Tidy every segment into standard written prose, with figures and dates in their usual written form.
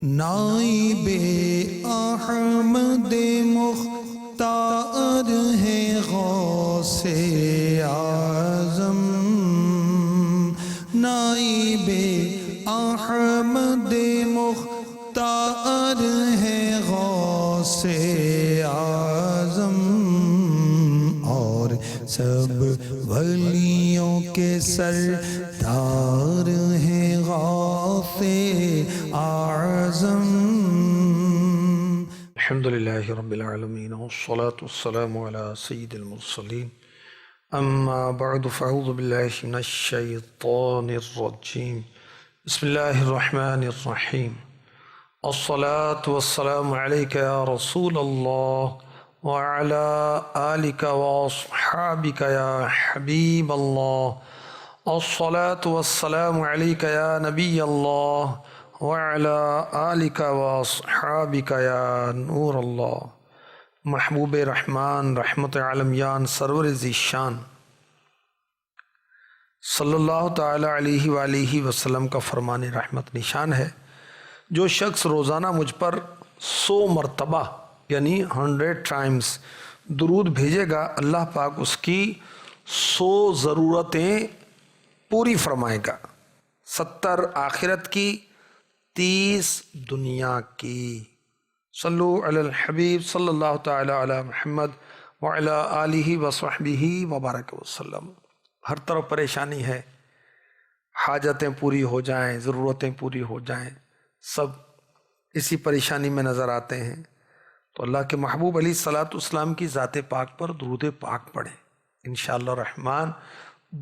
نائب احمد مختار ہے غوث اعظم، نائب احمد مختار ہے غوث اعظم، اور سب ولیوں کے سردار ہیں غوث اعظم۔ الحمدللہ رب العالمین والصلاة والسلام علی سید المرسلین، اما بعد فاعوذ باللہ من الشیطان الرجیم، بسم اللہ الرحمن الرحیم، الصلاة والسلام علیک یا رسول اللہ وعلی آلک واصحابک یا حبیب اللہ، الصلاة والسلام علیک یا نبی اللہ وعلی آلک واصحابک یا نور اللہ۔ محبوب رحمان، رحمت عالمیان، سرور ذی شان صلی اللہ تعالی علیہ وآلہ وسلم کا فرمان رحمت نشان ہے، جو شخص روزانہ مجھ پر 100 مرتبہ یعنی 100 ٹائمز درود بھیجے گا، اللہ پاک اس کی 100 ضرورتیں پوری فرمائے گا، 70 آخرت کی، 30 دنیا کی۔ صلو علی الحبیب صلی اللہ تعالی علی محمد وعلی آلہ وصحبہ وبارک وسلم۔ ہر طرف پریشانی ہے، حاجتیں پوری ہو جائیں، ضرورتیں پوری ہو جائیں، سب اسی پریشانی میں نظر آتے ہیں، تو اللہ کے محبوب علیہ الصلوۃ والسلام کی ذات پاک پر درود پاک پڑھیں، انشاءاللہ الرحمن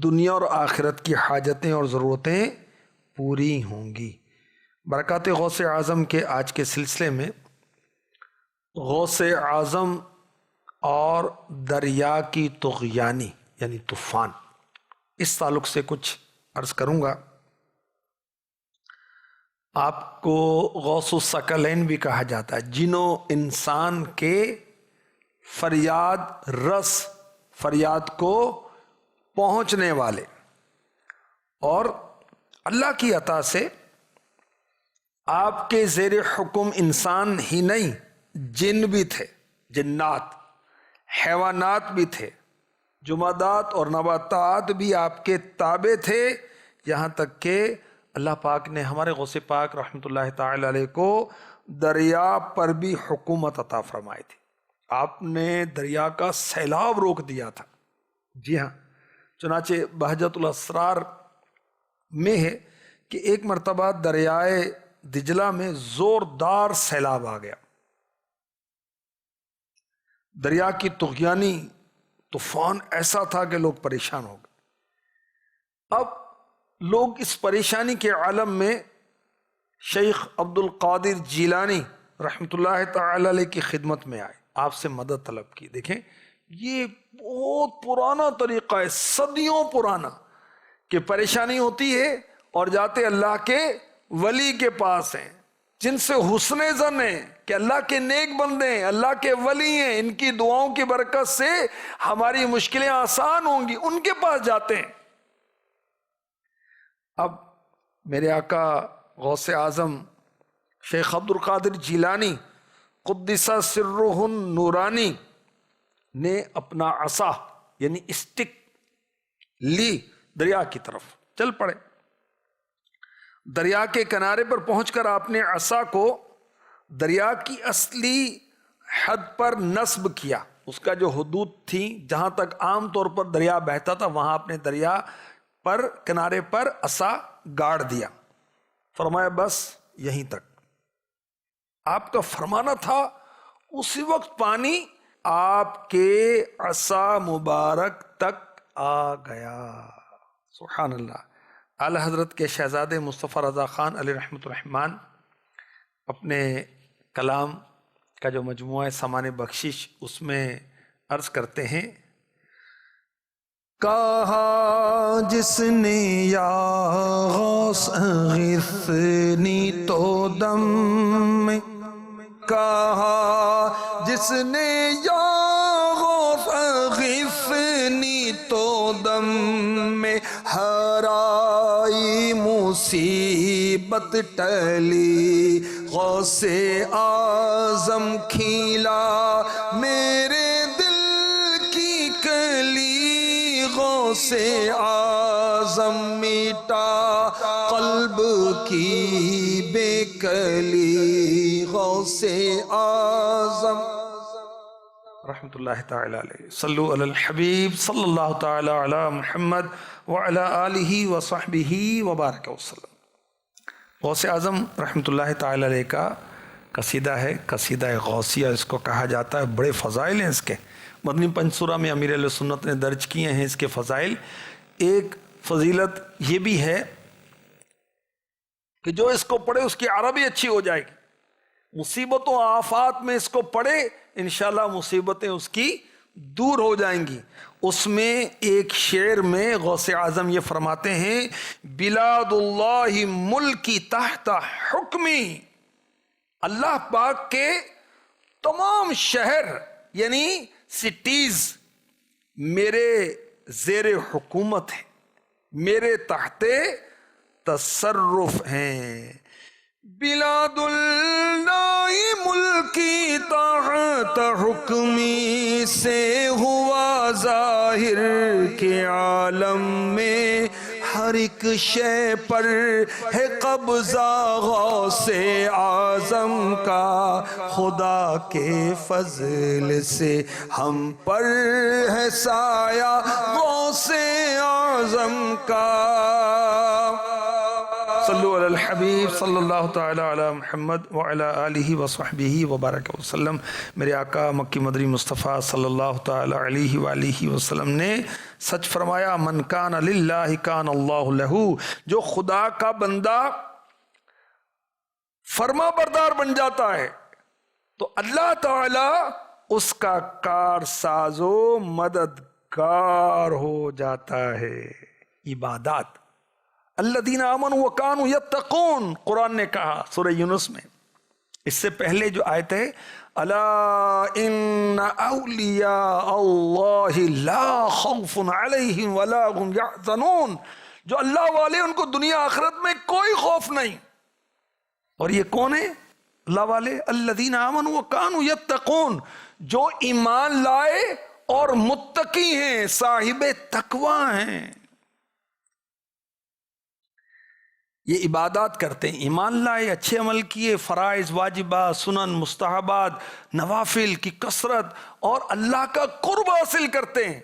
دنیا اور آخرت کی حاجتیں اور ضرورتیں پوری ہوں گی۔ برکات غوث اعظم کے آج کے سلسلے میں غوث اعظم اور دریا کی طغیانی یعنی طوفان، اس تعلق سے کچھ عرض کروں گا۔ آپ کو غوث الثقلین بھی کہا جاتا ہے، جنوں انسان کے فریاد رس، فریاد کو پہنچنے والے، اور اللہ کی عطا سے آپ کے زیر حکم انسان ہی نہیں، جن بھی تھے، جنات، حیوانات بھی تھے، جمادات اور نباتات بھی آپ کے تابع تھے، یہاں تک کہ اللہ پاک نے ہمارے غوث پاک رحمۃ اللہ تعالی علیہ کو دریا پر بھی حکومت عطا فرمائی تھی۔ آپ نے دریا کا سیلاب روک دیا تھا، جی ہاں، چنانچہ بہجت الاسرار میں ہے کہ ایک مرتبہ دریائے دجلہ میں زوردار سیلاب آ گیا، دریا کی طغیانی طوفان ایسا تھا کہ لوگ پریشان ہو گئے۔ اب لوگ اس پریشانی کے عالم میں شیخ عبد القادر جیلانی رحمۃ اللہ تعالی علیہ کی خدمت میں آئے، آپ سے مدد طلب کی۔ دیکھیں یہ بہت پرانا طریقہ ہے، صدیوں پرانا، کہ پریشانی ہوتی ہے اور جاتے اللہ کے ولی کے پاس ہیں، جن سے حسن ظن ہے کہ اللہ کے نیک بندے ہیں، اللہ کے ولی ہیں، ان کی دعاؤں کی برکت سے ہماری مشکلیں آسان ہوں گی، ان کے پاس جاتے ہیں۔ اب میرے آقا غوث اعظم شیخ عبد القادر جیلانی قدس سرہ النورانی نے اپنا عصا یعنی اسٹک لی، دریا کی طرف چل پڑے۔ دریا کے کنارے پر پہنچ کر آپ نے عصا کو دریا کی اصلی حد پر نصب کیا، اس کا جو حدود تھی جہاں تک عام طور پر دریا بہتا تھا، وہاں آپ نے دریا پر کنارے پر عصا گاڑ دیا، فرمایا بس یہیں تک۔ آپ کا فرمانا تھا اسی وقت پانی آپ کے عصا مبارک تک آ گیا، سبحان اللہ۔ اعلی حضرت کے شہزادے مصطفیٰ رضا خان علیہ رحمۃ الرحمن اپنے کلام کا جو مجموعہ ہے سامان بخشش، اس میں عرض کرتے ہیں، کہا جس نے یا غوث اغثنی تو دم میں، کہا جس نے یا غوث اغثنی تو دم میں، ہرائی مصیبت ٹلی غوث اعظم کھیلا میرے دل کی کلی، غوث اعظم میٹا قلب کی بے کلی، غوث اعظم رحمت اللہ تعالی علیہ۔ صلو علی الحبیب صلی اللہ تعالی علی محمد وعلی آلہ وصحبہ وبارک وسلم۔ غوث اعظم رحمت اللہ تعالی علیہ کا قصیدہ ہے، قصیدہ غوثیہ اس کو کہا جاتا ہے۔ بڑے فضائل ہیں اس کے، مدنی پنجسورہ میں امیر اہل سنت نے درج کیے ہیں اس کے فضائل۔ ایک فضیلت یہ بھی ہے کہ جو اس کو پڑھے اس کی عربی اچھی ہو جائے گی، مصیبتوں آفات میں اس کو پڑھے انشاءاللہ مصیبتیں اس کی دور ہو جائیں گی۔ اس میں ایک شعر میں غوث اعظم یہ فرماتے ہیں، بلاد اللہ ملکی تحت حکمی، اللہ پاک کے تمام شہر یعنی سٹیز میرے زیر حکومت ہیں، میرے تحت تصرف ہیں۔ بلاد اللہ ملکی تحت حکمی سے ہوا ظاہر کے عالم میں ہر ایک شے پر ہے قبضہ غوث اعظم کا، خدا کے فضل سے ہم پر ہے سایہ غوث اعظم کا۔ صلو علی الحبیب صلی اللہ تعالی علی محمد وعلی آلہ وصحبہ وبارک وسلم۔ میرے آقا مکی مدنی مصطفیٰ صلی اللہ تعالی علیہ وآلہ وسلم نے سچ فرمایا، من کان للہ کان اللہ لہو، جو خدا کا بندہ فرما بردار بن جاتا ہے تو اللہ تعالی اس کا کار ساز و مددگار ہو جاتا ہے۔ عبادات الذین آمنوا وکانوا یتقون، قرآن نے کہا سورہ یونس میں۔ اس سے پہلے جو آیت ہے، الا ان اولیاء اللہ لا خوف علیہم ولا هم یحزنون، جو اللہ والے ان کو دنیا آخرت میں کوئی خوف نہیں۔ اور یہ کون ہے اللہ والے؟ الذین آمنوا وکانوا یتقون، جو ایمان لائے اور متقی ہیں، صاحب تقوی ہیں۔ یہ عبادات کرتے ہیں، ایمان لائے، اچھے عمل کیے، فرائض واجبات سنن مستحبات نوافل کی کثرت، اور اللہ کا قرب حاصل کرتے ہیں۔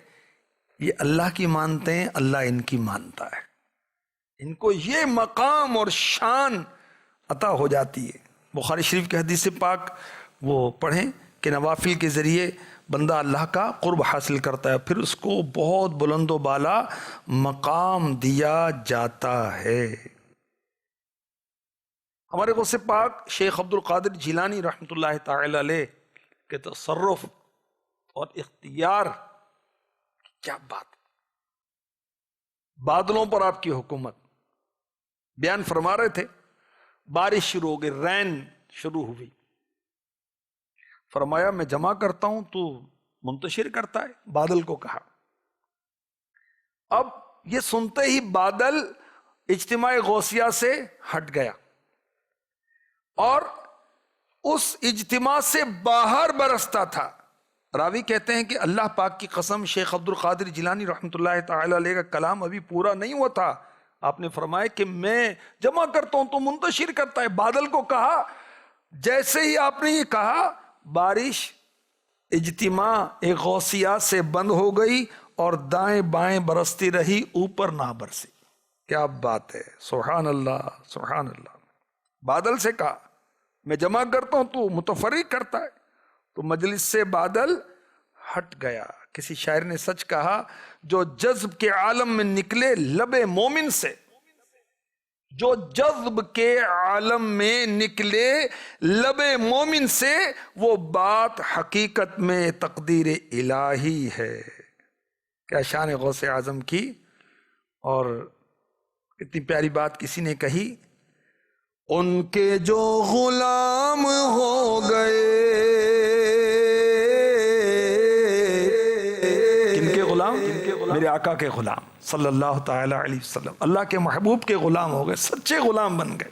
یہ اللہ کی مانتے ہیں، اللہ ان کی مانتا ہے، ان کو یہ مقام اور شان عطا ہو جاتی ہے۔ بخاری شریف کے حدیث پاک وہ پڑھیں کہ نوافل کے ذریعے بندہ اللہ کا قرب حاصل کرتا ہے، پھر اس کو بہت بلند و بالا مقام دیا جاتا ہے۔ ہمارے غوث پاک شیخ عبد القادر جیلانی رحمۃ اللہ تعالی علیہ کے تصرف اور اختیار، کیا بات! بادلوں پر آپ کی حکومت، بیان فرما رہے تھے، بارش شروع ہو گئی، رین شروع ہوئی، فرمایا میں جمع کرتا ہوں تو منتشر کرتا ہے، بادل کو کہا۔ اب یہ سنتے ہی بادل اجتماع غوثیہ سے ہٹ گیا اور اس اجتماع سے باہر برستا تھا۔ راوی کہتے ہیں کہ اللہ پاک کی قسم، شیخ عبد القادر جیلانی رحمۃ اللہ تعالی علیہ کا کلام ابھی پورا نہیں ہوا تھا، آپ نے فرمایا کہ میں جمع کرتا ہوں تو منتشر کرتا ہے۔ بادل کو کہا، جیسے ہی آپ نے یہ کہا بارش اجتماع ایک غوثیہ سے بند ہو گئی اور دائیں بائیں برستی رہی، اوپر نہ برسی۔ کیا بات ہے، سبحان اللہ سبحان اللہ۔ بادل سے کہا میں جمع کرتا ہوں تو متفرق کرتا ہے، تو مجلس سے بادل ہٹ گیا۔ کسی شاعر نے سچ کہا، جو جذب کے عالم میں نکلے لب مومن سے، جو جذب کے عالم میں نکلے لب مومن سے، وہ بات حقیقت میں تقدیر الہی ہے۔ کیا شان ہے غوث اعظم کی! اور اتنی پیاری بات کسی نے کہی، ان کے جو غلام ہو گئے، کن کے غلام؟ میرے آقا کے غلام صلی اللہ تعالی علیہ وسلم، اللہ کے محبوب کے غلام ہو گئے، سچے غلام بن گئے۔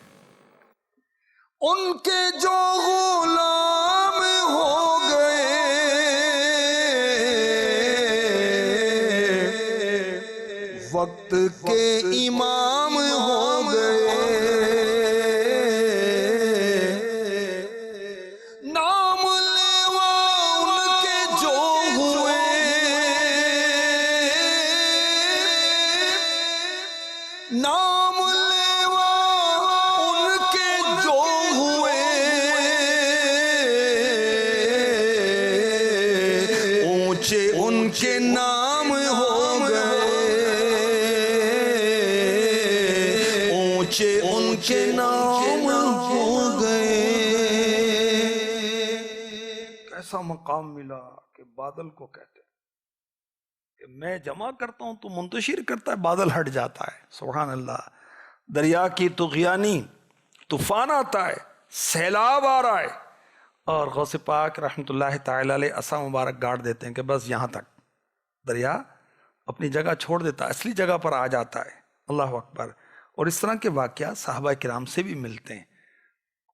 ان کے جو غلام ہو گئے، وقت کے امام ہو گئے، نام لیوا ان کے جو ہوئے، نام لیوا ان کے جو ہوئے، اونچے ان کے نام ہو گئے، اونچے ان کے نام ہو گئے۔ کیسا مقام ملا کہ بادل کو کہتے ہیں کہ میں جمع کرتا ہوں تو منتشر کرتا ہے، بادل ہٹ جاتا ہے۔ سبحان اللہ۔ دریا کی طغیانی، طوفان آتا ہے، سیلاب آ رہا ہے، اور غوث پاک رحمۃ اللہ تعالی علیہ عصا مبارک گاڑ دیتے ہیں کہ بس یہاں تک، دریا اپنی جگہ چھوڑ دیتا ہے، اصلی جگہ پر آ جاتا ہے۔ اللہ اکبر۔ اور اس طرح کے واقعات صحابہ کرام سے بھی ملتے ہیں۔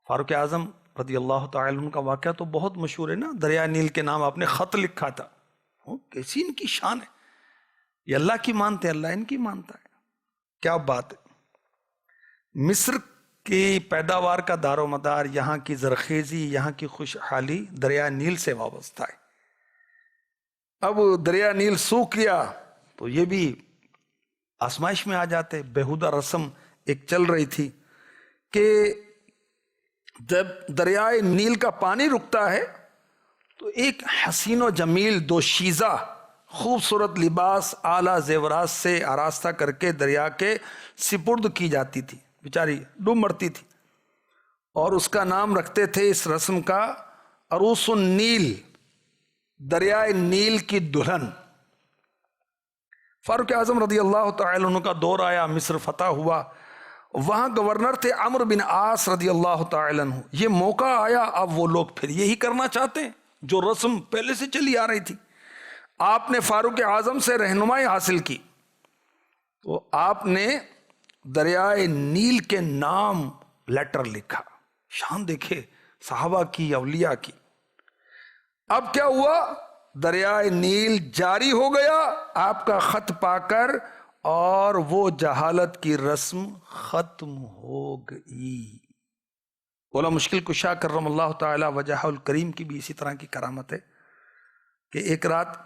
فاروق اعظم رضی اللہ تعالی عنہ کا واقعہ تو بہت مشہور ہے نا، دریا نیل کے نام آپ نے خط لکھا تھا۔ کیسی ان کی شان ہے، یہ اللہ کی مانتے ہیں، اللہ ان کی مانتا ہے۔ کیا بات ہے۔ مصر کی پیداوار کا دار و مدار، یہاں کی زرخیزی، یہاں کی خوشحالی دریا نیل سے وابستہ ہے۔ اب دریا نیل سوکھ گیا تو یہ بھی آزمائش میں آ جاتے۔ بیہودہ رسم ایک چل رہی تھی کہ جب دریائے نیل کا پانی رکتا ہے تو ایک حسین و جمیل دوشیزہ خوبصورت لباس اعلیٰ زیورات سے آراستہ کر کے دریا کے سپرد کی جاتی تھی، بیچاری ڈوب مرتی تھی، اور اس کا نام رکھتے تھے اس رسم کا عروس النیل، دریائے نیل کی دلہن۔ فاروق اعظم رضی اللہ تعالی عنہ کا دور آیا، مصر فتح ہوا، وہاں گورنر تھے عمرو بن عاص رضی اللہ تعالی عنہ۔ یہ موقع آیا، اب وہ لوگ پھر یہی کرنا چاہتے ہیں جو رسم پہلے سے چلی آ رہی تھی۔ آپ نے فاروق اعظم سے رہنمائی حاصل کی تو آپ نے دریائے نیل کے نام لیٹر لکھا۔ شان دیکھے صحابہ کی، اولیاء کی۔ اب کیا ہوا، دریائے نیل جاری ہو گیا آپ کا خط پا کر، اور وہ جہالت کی رسم ختم ہو گئی۔ بولا مشکل کشا کرم اللہ تعالی وجہ الکریم کی بھی اسی طرح کی کرامت ہے کہ ایک رات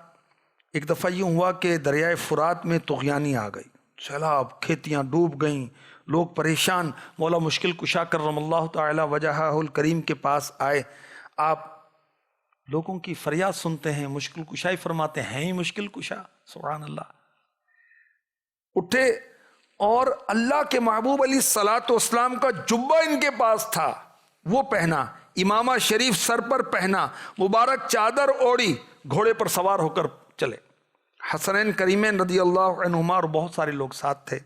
ایک دفعہ یوں ہوا کہ دریائے فرات میں طغیانی آ گئی، سیلاب، کھیتیاں ڈوب گئیں، لوگ پریشان۔ مولا مشکل کشا کرم اللہ تعالی وجہ الکریم کے پاس آئے، آپ لوگوں کی فریاد سنتے ہیں، مشکل کشائی فرماتے ہیں ہی مشکل کشا، سبحان اللہ۔ اٹھے اور اللہ کے محبوب علیہ الصلوۃ والسلام کا جبہ ان کے پاس تھا، وہ پہنا، امامہ شریف سر پر پہنا، مبارک چادر اوڑی، گھوڑے پر سوار ہو کر چلے۔ حسنین کریمین رضی اللہ عنہما اور بہت سارے لوگ ساتھ تھے۔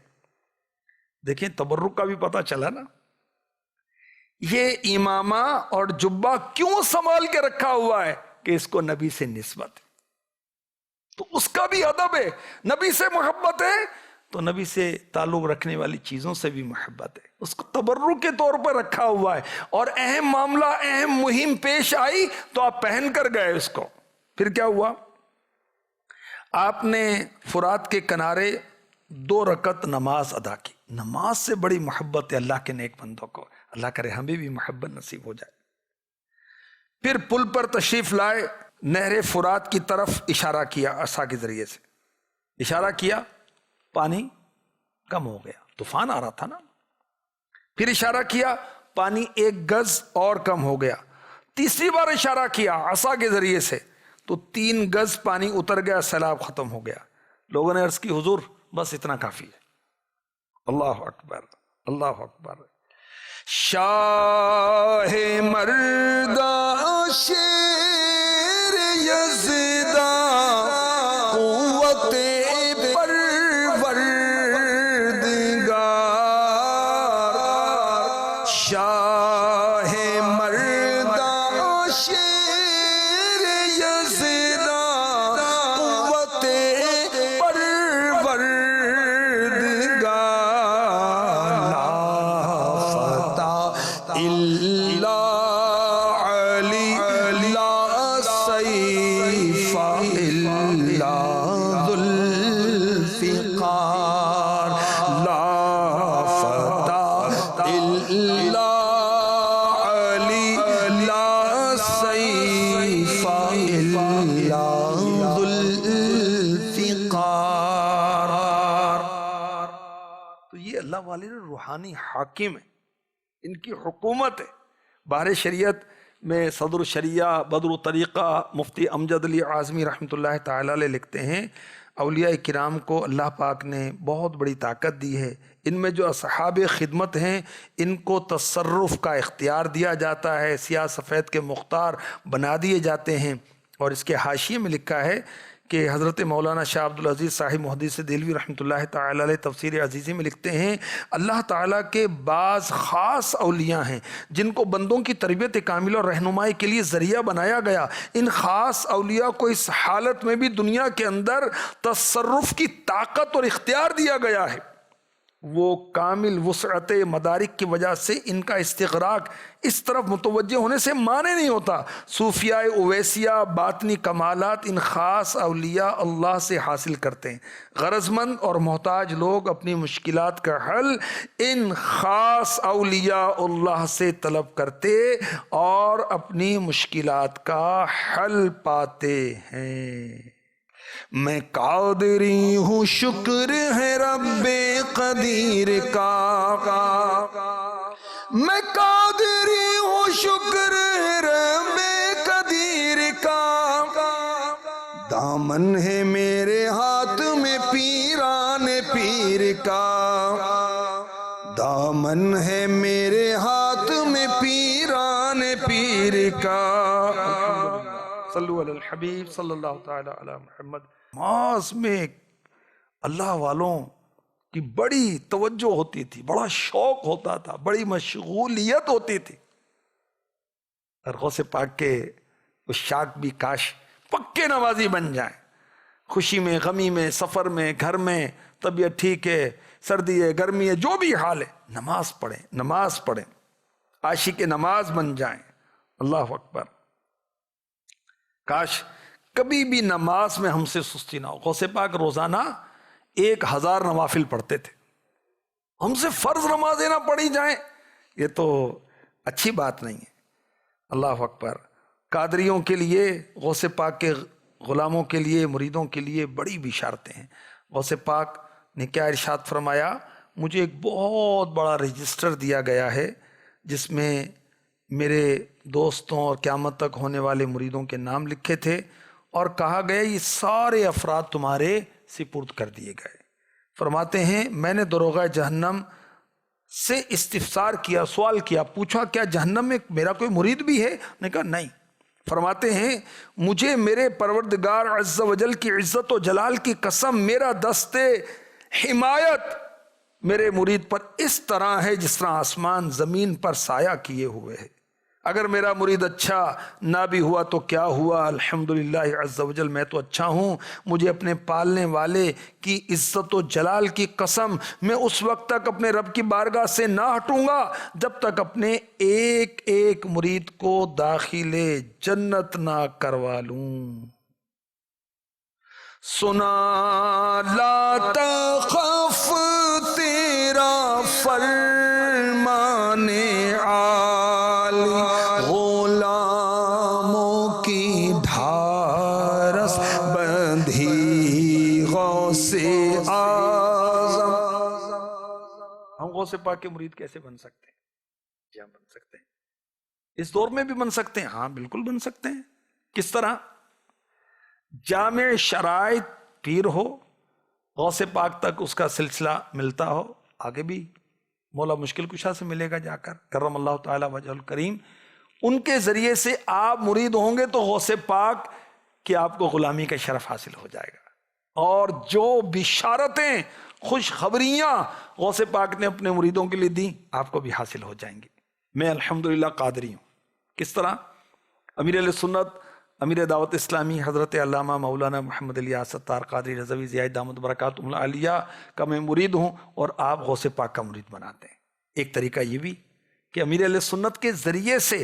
دیکھیں تبرک کا بھی پتہ چلا نا، یہ امامہ اور جبہ کیوں سنبھال کے رکھا ہوا ہے کہ اس کو نبی سے نسبت ہے، تو اس کا بھی ادب ہے۔ نبی سے محبت ہے تو نبی سے تعلق رکھنے والی چیزوں سے بھی محبت ہے، اس کو تبرک کے طور پر رکھا ہوا ہے۔ اور اہم معاملہ، اہم مہم پیش آئی تو آپ پہن کر گئے اس کو۔ پھر کیا ہوا، آپ نے فرات کے کنارے 2 رکعت نماز ادا کی۔ نماز سے بڑی محبت ہے اللہ کے نیک بندوں کو، اللہ کرے ہمیں بھی محبت نصیب ہو جائے۔ پھر پل پر تشریف لائے، نہر فرات کی طرف اشارہ کیا، عصا کے ذریعے سے اشارہ کیا، پانی کم ہو گیا، طوفان آ رہا تھا نا۔ پھر اشارہ کیا، پانی 1 گز اور کم ہو گیا۔ تیسری بار اشارہ کیا عصا کے ذریعے سے تو 3 گز پانی اتر گیا، سیلاب ختم ہو گیا۔ لوگوں نے عرض کی حضور بس اتنا کافی ہے۔ اللہ اکبر، اللہ اکبر۔ شاہ مردہ شیر یزدہ قوت پروردگار، شاہ مردہ شیر یزدہ قوت پروردگار، لا فتح والے روحانی حاکم ہیں، ان کی حکومت ہے۔ بحر شریعت میں صدر الشریعہ بدر الطریقہ مفتی امجد علی اعظمی رحمۃ اللہ تعالی علیہ لکھتے ہیں، اولیاء کرام کو اللہ پاک نے بہت بڑی طاقت دی ہے، ان میں جو اصحاب خدمت ہیں ان کو تصرف کا اختیار دیا جاتا ہے، سیاہ سفید کے مختار بنا دیے جاتے ہیں۔ اور اس کے حاشیے میں لکھا ہے کہ حضرت مولانا شاہ عبدالعزیز صاحب محدث دہلوی رحمۃ اللہ تعالی علیہ تفسیر عزیزی میں لکھتے ہیں، اللہ تعالیٰ کے بعض خاص اولیاء ہیں جن کو بندوں کی تربیت کامل اور رہنمائی کے لیے ذریعہ بنایا گیا۔ ان خاص اولیاء کو اس حالت میں بھی دنیا کے اندر تصرف کی طاقت اور اختیار دیا گیا ہے۔ وہ کامل وسعت مدارک کی وجہ سے ان کا استغراق اس طرف متوجہ ہونے سے مانے نہیں ہوتا۔ صوفیاء اویسیہ باطنی کمالات ان خاص اولیاء اللہ سے حاصل کرتے ہیں۔ غرض مند اور محتاج لوگ اپنی مشکلات کا حل ان خاص اولیاء اللہ سے طلب کرتے اور اپنی مشکلات کا حل پاتے ہیں۔ میں قادری ہوں شکر ہے رب قدیر کا، میں قادری ہوں شکر ہے رب قدیر کا، دامن ہے میرے ہاتھ میں پیران پیر کا، دامن ہے میرے ہاتھ میں پیران پیر کا۔ صلو علی الحبیب صلی اللہ تعالی علی محمد۔ نماز میں اللہ والوں کی بڑی توجہ ہوتی تھی، بڑا شوق ہوتا تھا، بڑی مشغولیت ہوتی تھی۔ اور غوث پاک کے عشاق بھی کاش پکے نمازی بن جائیں، خوشی میں غمی میں سفر میں گھر میں، طبیعت ٹھیک ہے سردی ہے گرمی ہے جو بھی حال ہے، نماز پڑھیں نماز پڑھیں، عاشق نماز بن جائیں۔ اللہ اکبر۔ کاش کبھی بھی نماز میں ہم سے سستی نہ ہو۔ غوث پاک روزانہ 1000 نوافل پڑھتے تھے، ہم سے فرض نمازیں نہ پڑھی جائیں یہ تو اچھی بات نہیں ہے۔ اللہ اکبر۔ قادریوں کے لیے، غوث پاک کے غلاموں کے لیے، مریدوں کے لیے بڑی بشارتیں ہیں۔ غوث پاک نے کیا ارشاد فرمایا، مجھے ایک بہت بڑا رجسٹر دیا گیا ہے جس میں میرے دوستوں اور قیامت تک ہونے والے مریدوں کے نام لکھے تھے، اور کہا گیا یہ سارے افراد تمہارے سپرد کر دیے گئے۔ فرماتے ہیں میں نے دروغہ جہنم سے استفسار کیا، سوال کیا، پوچھا کیا جہنم میں میرا کوئی مرید بھی ہے؟ نے کہا نہیں۔ فرماتے ہیں مجھے میرے پروردگار عز و جل کی عزت و جلال کی قسم، میرا دست حمایت میرے مرید پر اس طرح ہے جس طرح آسمان زمین پر سایہ کیے ہوئے ہے۔ اگر میرا مرید اچھا نہ بھی ہوا تو کیا ہوا، الحمدللہ عز و جل میں تو اچھا ہوں۔ مجھے اپنے پالنے والے کی عزت و جلال کی قسم، میں اس وقت تک اپنے رب کی بارگاہ سے نہ ہٹوں گا جب تک اپنے ایک ایک مرید کو داخل جنت نہ کروا لوں۔ سنا لا تخف تیرا فرمان عالی، غلاموں کی ڈھارس بندھی غوث اعظم۔ ہم غوث پاک کے مرید کیسے بن سکتے ہیں؟ جی ہم بن سکتے ہیں، اس دور میں بھی بن سکتے ہیں، ہاں بالکل بن سکتے ہیں۔ کس طرح؟ جامع شرائط پیر ہو، غوث پاک تک اس کا سلسلہ ملتا ہو، آگے بھی مولا مشکل کشا سے ملے گا جا کر، کرم اللہ تعالی وجہ الکریم، ان کے ذریعے سے آپ مرید ہوں گے تو غوث پاک کی آپ کو غلامی کا شرف حاصل ہو جائے گا، اور جو بشارتیں خوشخبریاں غوث پاک نے اپنے مریدوں کے لیے دیں آپ کو بھی حاصل ہو جائیں گی۔ میں الحمدللہ قادری ہوں۔ کس طرح؟ امیر علیہ سنت، امیر دعوت اسلامی حضرت علامہ مولانا محمد علی ستار قادری رضوی زیاد دامت برکاتہم العالیہ کا میں مرید ہوں، اور آپ غوث پاک کا مرید بناتے ہیں۔ ایک طریقہ یہ بھی کہ امیر علیہ سنت کے ذریعے سے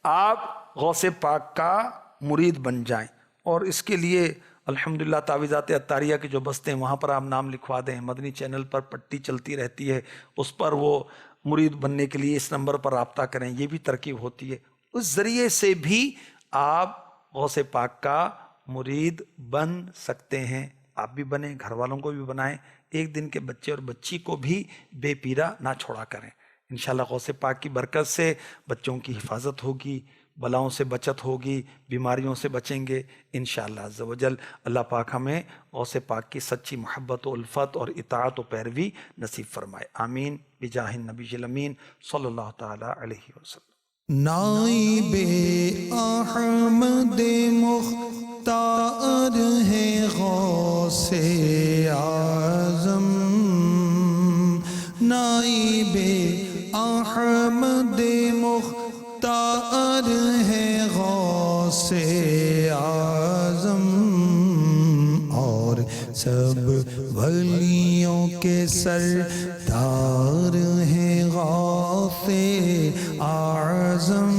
آپ غوث پاک کا مرید بن جائیں، اور اس کے لیے الحمدللہ تعویذات عطاریہ کے جو بستے ہیں وہاں پر آپ نام لکھوا دیں، مدنی چینل پر پٹی چلتی رہتی ہے، اس پر وہ مرید بننے کے لیے اس نمبر پر رابطہ کریں، یہ بھی ترکیب ہوتی ہے۔ اس ذریعے سے بھی آپ غوث پاک کا مرید بن سکتے ہیں۔ آپ بھی بنیں، گھر والوں کو بھی بنائیں، ایک دن کے بچے اور بچی کو بھی بے پیرا نہ چھوڑا کریں. انشاءاللہ غوث پاک کی برکت سے بچوں کی حفاظت ہوگی، بلاؤں سے بچت ہوگی، بیماریوں سے بچیں گے انشاءاللہ عز و جل. اللہ پاک ہمیں غوث پاک کی سچی محبت و الفت اور اطاعت و پیروی نصیب فرمائے. آمین بجاہ النبی الامین صلی اللہ تعالی علیہ وسلم. نائب احمد مختار ہے غوث اعظم، نائب احمد مختار ہے غوث اعظم، اور سب ولیوں کے سردار ہیں غوث اعظم.